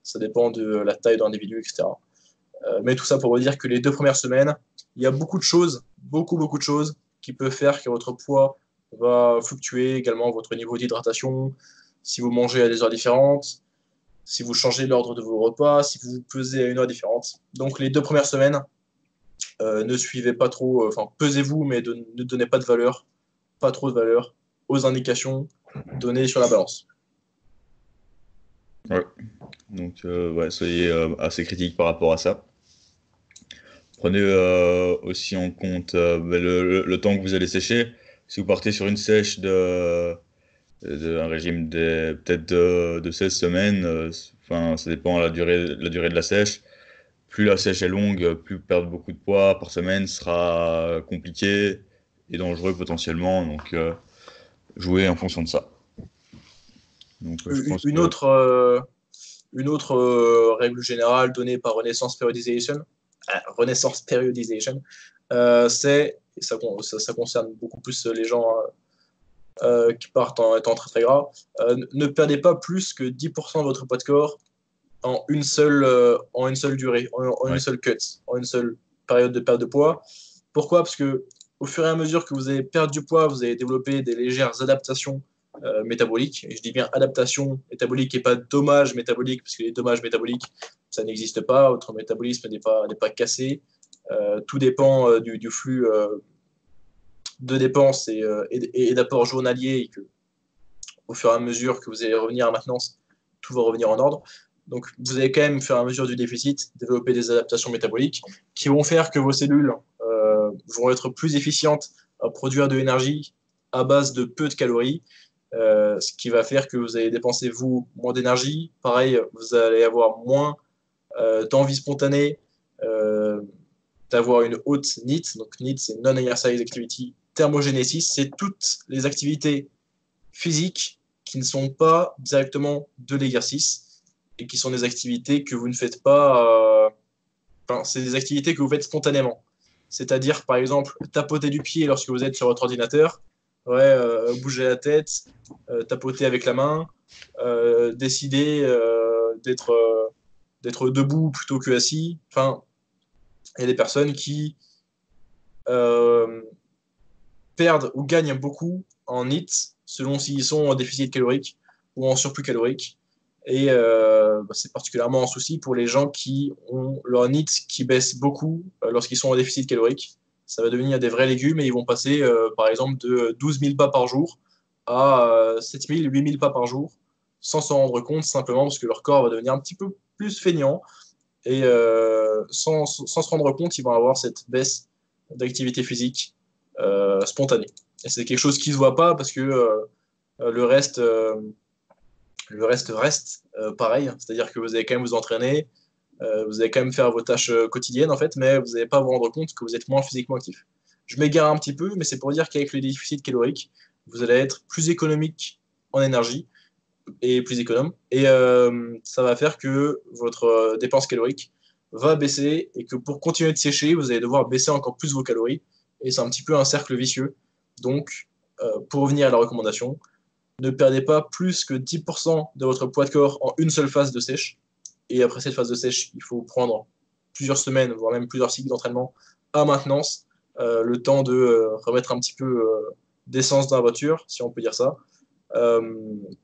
B: ça dépend de la taille de l'individu, etc. Mais tout ça pour vous dire que les 2 premières semaines, il y a beaucoup de choses, beaucoup de choses qui peuvent faire que votre poids va fluctuer, également votre niveau d'hydratation, si vous mangez à des heures différentes, si vous changez l'ordre de vos repas, si vous vous pesez à une heure différente. Donc les 2 premières semaines, ne suivez pas trop, enfin pesez-vous, mais ne donnez pas de valeur, pas trop de valeur aux indications données sur la balance.
A: ouais. Donc, ouais, soyez assez critique par rapport à ça. Prenez aussi en compte ben, le temps que vous allez sécher. Si vous partez sur une sèche un régime peut-être de 16 semaines, enfin, ça dépend de la durée de la sèche. Plus la sèche est longue, plus perdre beaucoup de poids par semaine sera compliqué et dangereux potentiellement. Donc, jouez en fonction de ça. Donc, je pense
B: Une
A: que
B: autre, une autre règle générale donnée par Renaissance Periodization, c'est, et ça concerne beaucoup plus les gens qui partent en étant très très gras, ne perdez pas plus que 10% de votre poids de corps en une seule durée, en une
A: ouais,
B: seule cut, en une seule période de perte de poids. Pourquoi? Parce que au fur et à mesure que vous allez perdre du poids, vous allez développer des légères adaptations métaboliques. Et je dis bien adaptation métabolique et pas dommage métabolique, parce que les dommages métaboliques, ça n'existe pas. Votre métabolisme n'est pas cassé. Tout dépend du flux de dépenses et d'apports journaliers et que au fur et à mesure que vous allez revenir à maintenance, tout va revenir en ordre. Donc, vous allez quand même, au fur et à mesure du déficit, développer des adaptations métaboliques qui vont faire que vos cellules vont être plus efficientes à produire de l'énergie à base de peu de calories, ce qui va faire que vous allez dépenser, vous, moins d'énergie. Pareil, vous allez avoir moins d'envie spontanée d'avoir une haute NEAT. Donc, NEAT, c'est Non-Exercise Activity Thermogenesis. C'est toutes les activités physiques qui ne sont pas directement de l'exercice et qui sont des activités que vous ne faites pas. Enfin, c'est des activités que vous faites spontanément. C'est-à-dire, par exemple, tapoter du pied lorsque vous êtes sur votre ordinateur, bouger la tête, tapoter avec la main, décider d'être debout plutôt que assis. Enfin, il y a des personnes qui euh, perdent ou gagnent beaucoup en NEAT selon s'ils sont en déficit calorique ou en surplus calorique. Et c'est particulièrement un souci pour les gens qui ont leur NEAT qui baisse beaucoup lorsqu'ils sont en déficit calorique. Ça va devenir des vrais légumes et ils vont passer, par exemple, de 12 000 pas par jour à 7 000, 8 000 pas par jour sans s'en rendre compte, simplement parce que leur corps va devenir un petit peu plus feignant et sans se rendre compte, ils vont avoir cette baisse d'activité physique spontanée. Et c'est quelque chose qui ne se voit pas parce que le reste reste pareil. C'est-à-dire que vous allez quand même vous entraîner, vous allez quand même faire vos tâches quotidiennes en fait, mais vous n'allez pas vous rendre compte que vous êtes moins physiquement actif. Je m'égare un petit peu, mais c'est pour dire qu'avec le déficit calorique, vous allez être plus économique en énergie et plus économe. Et ça va faire que votre dépense calorique va baisser et que pour continuer de sécher, vous allez devoir baisser encore plus vos calories. Et c'est un petit peu un cercle vicieux. Donc, pour revenir à la recommandation, ne perdez pas plus que 10% de votre poids de corps en une seule phase de sèche. Et après cette phase de sèche, il faut prendre plusieurs semaines, voire même plusieurs cycles d'entraînement à maintenance, le temps de remettre un petit peu d'essence dans la voiture, si on peut dire ça,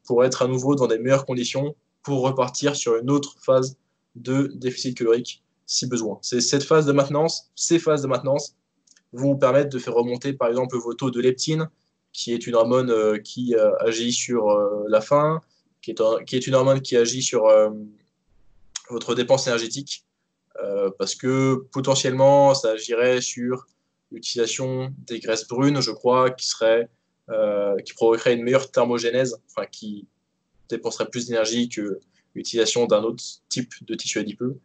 B: pour être à nouveau dans des meilleures conditions pour repartir sur une autre phase de déficit calorique si besoin. C'est cette phase de maintenance, ces phases de maintenance vont vous permettre de faire remonter par exemple vos taux de leptine, qui est une hormone qui agit sur la faim, qui est une hormone qui agit sur votre dépense énergétique, parce que potentiellement ça agirait sur l'utilisation des graisses brunes, je crois, qui provoquerait une meilleure thermogénèse, enfin qui dépenserait plus d'énergie que l'utilisation d'un autre type de tissu adipeux.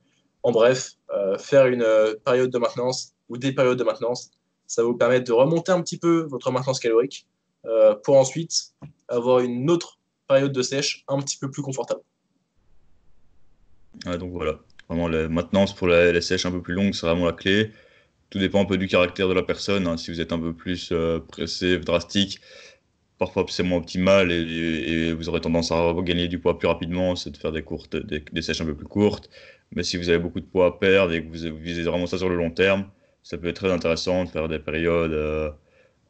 B: En bref, faire une période de maintenance ou des périodes de maintenance, ça va vous permettre de remonter un petit peu votre maintenance calorique pour ensuite avoir une autre période de sèche un petit peu plus confortable.
A: Ouais, donc voilà, vraiment la maintenance pour la sèche un peu plus longue, c'est vraiment la clé. Tout dépend un peu du caractère de la personne, hein. Si vous êtes un peu plus pressé, drastique, parfois c'est moins optimal et vous aurez tendance à gagner du poids plus rapidement, c'est de faire des sèches un peu plus courtes. Mais si vous avez beaucoup de poids à perdre et que vous visez vraiment ça sur le long terme, ça peut être très intéressant de faire des périodes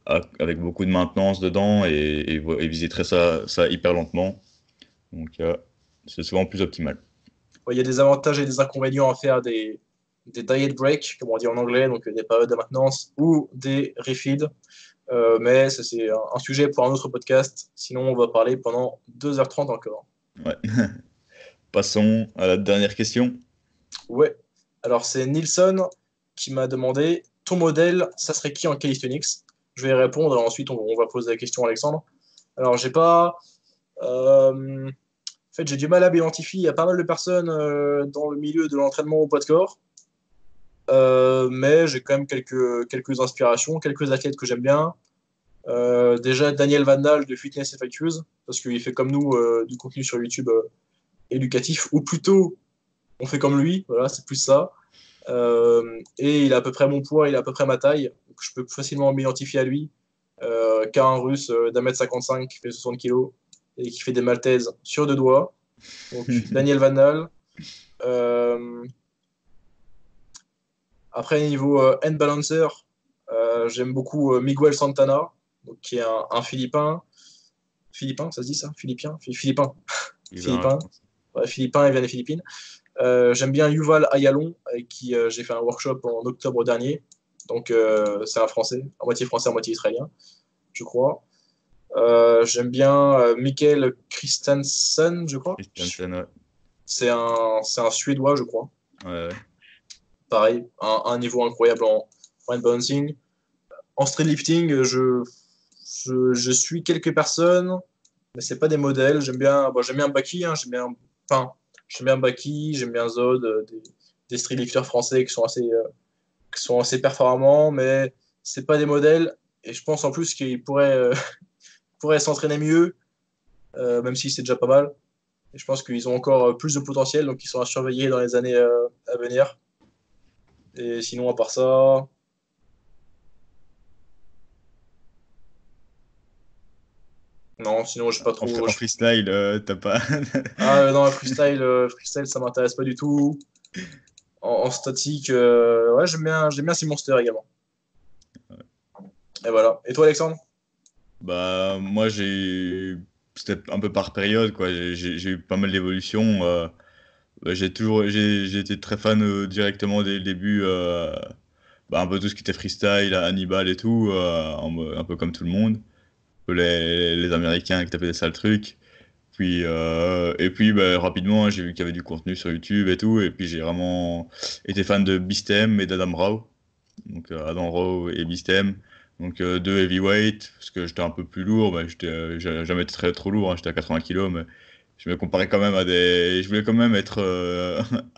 A: avec beaucoup de maintenance dedans et viser très ça hyper lentement. Donc c'est souvent plus optimal.
B: Il y a des avantages et des inconvénients à faire des diet breaks, comme on dit en anglais, donc des périodes de maintenance ou des refeeds. Mais ça, c'est un sujet pour un autre podcast. Sinon, on va parler pendant 2h30 encore.
A: Ouais. Passons à la dernière question.
B: Ouais. Alors, c'est Nilsson qui m'a demandé ton modèle, ça serait qui en calisthenics? Je vais répondre et ensuite on va poser la question à Alexandre. Alors, j'ai pas. En fait, j'ai du mal à m'identifier. Il y a pas mal de personnes dans le milieu de l'entraînement au poids de corps. Mais j'ai quand même quelques inspirations, quelques athlètes que j'aime bien. Déjà, Daniel Vandal de Fitness FAQs, parce qu'il fait comme nous du contenu sur YouTube éducatif, ou plutôt, on fait comme lui, voilà, c'est plus ça. Et il a à peu près mon poids, il a à peu près ma taille, donc je peux facilement m'identifier à lui. Qu'un russe d'1m55 qui fait 60 kilos et qui fait des maltaises sur 2 doigts. Donc Daniel Vandal. Euh, Après, niveau hand balancer, j'aime beaucoup Miguel Santana, donc, qui est un Philippin. Philippin, ça se dit ça? Philippin.
A: Il va, je
B: Philippin.
A: pense.
B: Ouais, Philippin, il vient des Philippines. J'aime bien Yuval Ayalon, avec qui j'ai fait un workshop en octobre dernier. Donc, c'est un Français, à moitié israélien, je crois. J'aime bien Mikkel Christensen, je crois.
A: Christiansen, ouais.
B: C'est un Suédois, je crois.
A: Ouais, ouais.
B: Pareil, un niveau incroyable en hand balancing. En street lifting, je suis quelques personnes, mais c'est pas des modèles. J'aime bien Baki, hein, j'aime bien Baki, j'aime bien Zod, des street lifters français qui sont assez performants, mais c'est pas des modèles. Et je pense en plus qu'ils pourraient s'entraîner mieux, même si c'est déjà pas mal. Et je pense qu'ils ont encore plus de potentiel, donc ils sont à surveiller dans les années à venir. Et sinon, à part ça, non, sinon, je sais pas trop.
A: En freestyle, t'as pas.
B: Non, freestyle, ça m'intéresse pas du tout. En statique, ouais, j'aime bien Simon Monster également. Et voilà. Et toi, Alexandre?
A: Bah, moi, c'était un peu par période, quoi. J'ai eu pas mal d'évolutions. Bah, j'ai été très fan directement dès le début. Bah, un peu tout ce qui était freestyle, Hannibal et tout, un peu comme tout le monde. Un peu les Américains qui tapaient des sales trucs. Et puis bah, rapidement, j'ai vu qu'il y avait du contenu sur YouTube et tout. Et puis j'ai vraiment été fan de Beastem et d'Adam Rao. Donc Adam Rao et Beastem. Donc deux heavyweight, parce que j'étais un peu plus lourd. Bah, j'ai jamais été trop lourd, hein, j'étais à 80 kilos, mais je me comparais quand même à des. Je voulais quand même être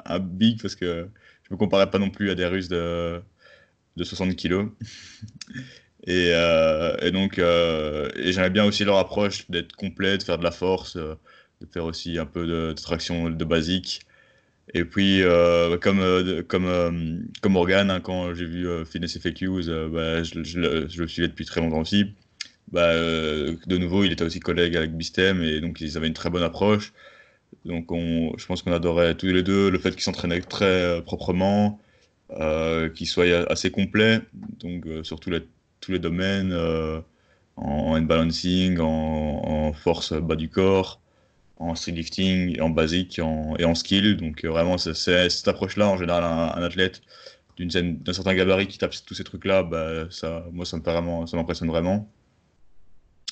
A: un big, parce que je me comparais pas non plus à des Russes de 60 kilos. Et donc, et j'aimais bien aussi leur approche d'être complet, de faire de la force, de faire aussi un peu de traction de basique. Et puis, comme Morgan, hein, quand j'ai vu Fitness FAQs, bah, je le suivais depuis très longtemps aussi. Bah, de nouveau, il était aussi collègue avec Bistem, et donc ils avaient une très bonne approche. Donc, je pense qu'on adorait tous les deux le fait qu'ils s'entraînaient très proprement, qu'ils soient assez complets, donc sur tous les domaines, en hand balancing, en force bas du corps, en street lifting, en basique et en skill. Donc vraiment, c'est cette approche-là, en général, un athlète d'un certain gabarit qui tape tous ces trucs-là, bah, moi, ça m'impressionne vraiment.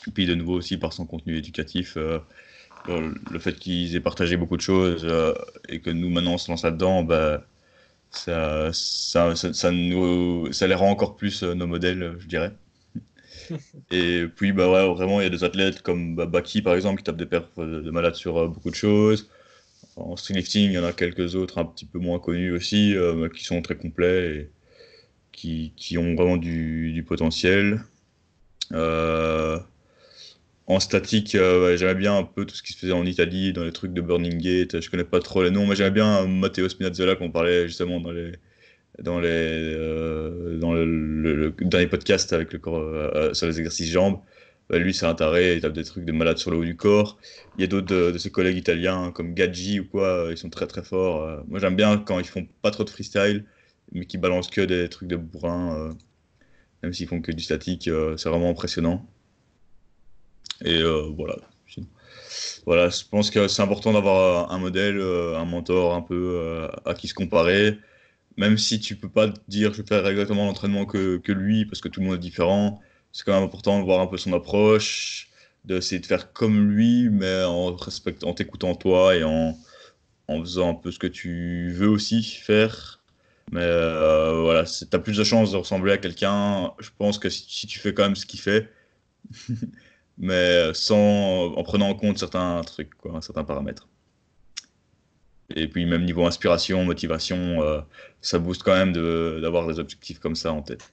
A: Et puis de nouveau aussi par son contenu éducatif, le fait qu'ils aient partagé beaucoup de choses, et que nous maintenant on se lance là-dedans, bah, ça les rend encore plus nos modèles, je dirais. Et puis, bah ouais, vraiment, il y a des athlètes comme bah, Baki, par exemple, qui tapent des perfs de malade sur beaucoup de choses. En streetlifting, il y en a quelques autres un petit peu moins connus aussi, mais qui sont très complets et qui ont vraiment du potentiel. Euh, En statique, ouais, j'aimais bien un peu tout ce qui se faisait en Italie, dans les trucs de Burning Gate. Je connais pas trop les noms, mais j'aimais bien Matteo Spinazzola, qu'on parlait justement dans le dernier podcast avec sur les exercices jambes. Bah, lui, c'est un taré, il tape des trucs de malade sur le haut du corps. Il y a d'autres de ses collègues italiens, hein, comme Gaggi ou quoi, ils sont très très forts. Moi, j'aime bien quand ils font pas trop de freestyle, mais qui balancent que des trucs de bourrin, même s'ils font que du statique, c'est vraiment impressionnant. Et voilà. Voilà, je pense que c'est important d'avoir un modèle, un mentor un peu à qui se comparer. Même si tu peux pas te dire je vais faire exactement l'entraînement que lui, parce que tout le monde est différent, c'est quand même important de voir un peu son approche, d'essayer de faire comme lui, mais en t'écoutant toi et en faisant un peu ce que tu veux aussi faire. Mais voilà, t'as plus de chances de ressembler à quelqu'un, je pense, que si tu fais quand même ce qu'il fait, mais en prenant en compte certains trucs, quoi, certains paramètres. Et puis même niveau inspiration, motivation, ça booste quand même d'avoir des objectifs comme ça en tête.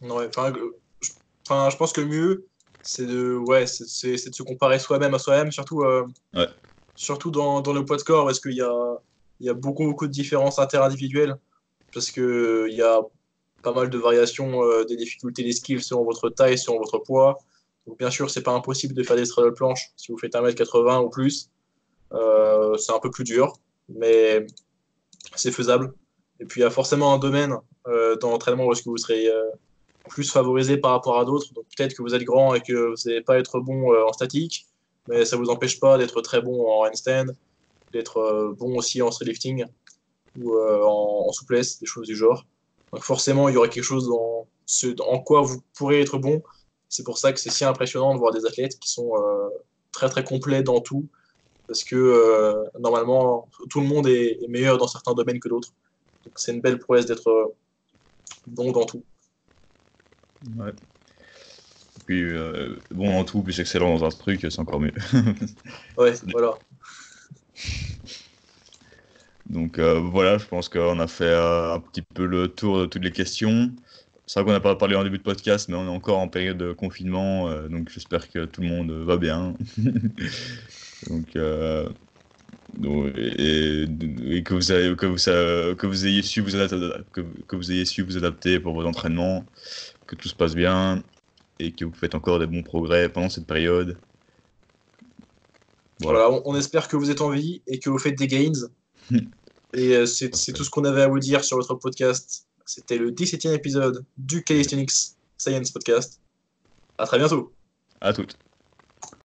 B: Ouais, je pense que le mieux, c'est de se comparer soi-même à soi-même,
A: Ouais,
B: surtout dans le poids de corps, parce il y a beaucoup de différences interindividuelles, parce que il y a pas mal de variations des difficultés des skills selon votre taille, selon votre poids. Donc, bien sûr, c'est pas impossible de faire des straddle planches si vous faites 1m80 ou plus. C'est un peu plus dur, mais c'est faisable. Et puis, il y a forcément un domaine dans l'entraînement où est-ce que vous serez plus favorisé par rapport à d'autres. Donc, peut-être que vous êtes grand et que vous n'allez pas être bon en statique, mais ça ne vous empêche pas d'être très bon en handstand, d'être bon aussi en lifting ou en souplesse, des choses du genre. Donc forcément, il y aura quelque chose en quoi vous pourrez être bon. C'est pour ça que c'est si impressionnant de voir des athlètes qui sont très très complets dans tout, parce que normalement, tout le monde est meilleur dans certains domaines que d'autres. Donc c'est une belle prouesse d'être bon dans tout.
A: Ouais. Puis, bon, en tout, plus excellent dans un truc, c'est encore mieux.
B: Ouais, voilà.
A: Donc voilà, je pense qu'on a fait un petit peu le tour de toutes les questions. C'est vrai qu'on n'a pas parlé en début de podcast, mais on est encore en période de confinement, donc j'espère que tout le monde va bien. Donc, et que vous ayez su vous adapter, que vous ayez su vous adapter pour vos entraînements, que tout se passe bien et que vous faites encore des bons progrès pendant cette période. Voilà.
B: Voilà, on espère que vous êtes en vie et que vous faites des gains. Et c'est tout ce qu'on avait à vous dire sur votre podcast. C'était le 17e épisode du Calisthenics Science Podcast. À très bientôt.
A: À toutes.